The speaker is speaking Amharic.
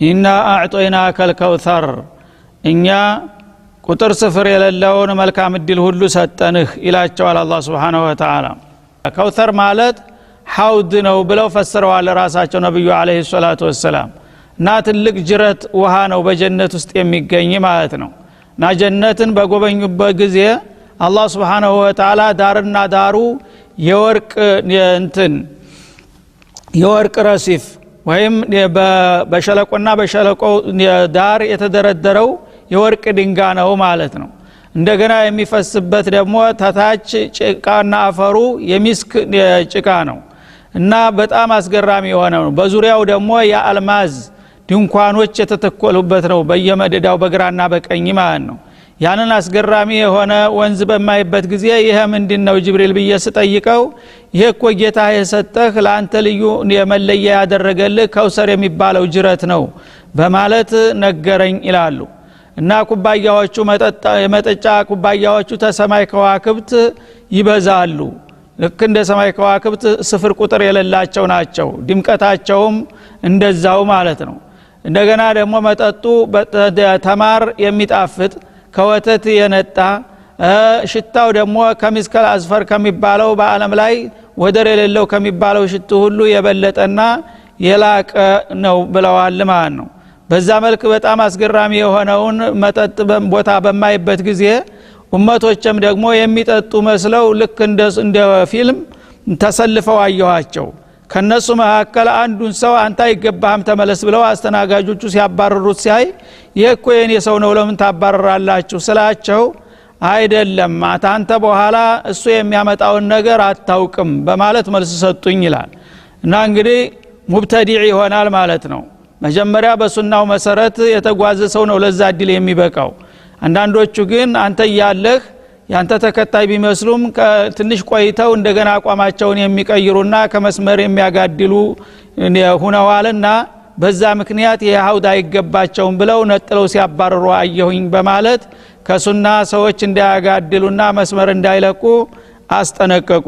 ኢና አዕጦይናከል ከውሰር እኛ ቁጥር ስፍር የሌለውን መልካም እድል ሁሉ ሰጠንህ ይላቸዋል አላህ Subhanahu Wa Ta'ala። ከውሰር ማለት ሐውድ ነው ብለው ፈስረዋል ራሳቸው ነብዩ አለይሂ ሰላቱ ወሰለም። እና ትልቅ ጅረት ውሃ ነው በጀነት ውስጥ የሚገኝ ማለት ነው። እና ጀነትን በጎበኙበት ጊዜ አላህ Subhanahu Wa Ta'ala ዳርና ዳሩ የወርቅ ረሲፍ ወይም በሸለቆና በሸለቆ ዳር የተደረደረው የወርቅ ድንጋይ ነው ማለት ነው። እንደገና የሚፈስበት ደግሞ ታታች ጭቃና አፈሩ የሚስክ ጭቃ ነው እና በጣም አስገራሚ የሆነ ነው። በዙሪያው ደግሞ የአልማዝ ድንኳኖች የተተከሉበት ነው በየመደዳው በግራና በቀኝ ማለት ነው። ያንን አስገራሚ የሆነ ወንዝ በማይበት ጊዜ ይሄ ምንድነው ጅብሪል ብዬ ስጠይቀው ይሄ እኮ ጌታ የሰጠህ ለአንተ ልዩ የመለያ ያደረገልህ ከውሰር የሚባለው ጅረት ነው በማለት ነገረኝ ይላሉ። እና ኩባያዎቹ የመጠጫ ኩባያዎቹ ተሰማይ ከዋክብት ይበዛሉ። ልክ እንደ ሰማይ ከዋክብት ስፍር ቁጥር የሌላቸው ናቸው። ድምቀታቸውም እንደዛው ማለት ነው። እንደገና ደግሞ መጠጡ ተማር የሚጣፍጥ ከወተት የነጣ ሽታው ደግሞ ከሚስከል አዝፈር ከሚባለው በአለም ላይ ወደር የሌለው ከሚባለው ሽቱ ሁሉ የበለጠና የላቀ ነው ብለዋል ማለት ነው። በዛ መልክ በጣም አስገራሚ የሆነውን መጠጥ ቦታ በማይበት ጊዜ ኡመቶችም ደግሞ የሚጠጡ መስለው ልክ እንደ ፊልም ተሰልፈው አየኋቸው። ከነሱ መካከል አንዱን ሰው አንተ አይገባህም ተመለስ ብለው አስተናጋጆቹ ሲያባረሩት ሲያይ ይሄኮ የኔ ሰው ነው ለምን ታባረራላችሁ ስላቸው አይደለም አንተ በኋላ እሱ የሚያመጣውን ነገር አታውቅም በማለት መልስ ሰጡኝ ይላል። እና እንግዲህ ሙብተዲዕ ይሆናል ማለት ነው። መጀመሪያ በሱናው መሰረት የተጓዘ ሰው ነው ለዛ እድል የሚበቃው። አንዳንዶቹ ግን አንተ ያለህ ያንተ ተከታይ ቢመስሉም ትንሽ ቆይተው እንደገና አቋማቸውን የሚቀይሩና ከመስመር የሚያጋድሉ ሆነዋልና በዛ ምክንያት የሐውድ አይገባቸውም ብለው ነጥለው ሲያባረሩ አየሁኝ በማለት ከሱና ሰዎች እንዳያጋድሉና መስመር እንዳይለቁ አስጠነቀቁ።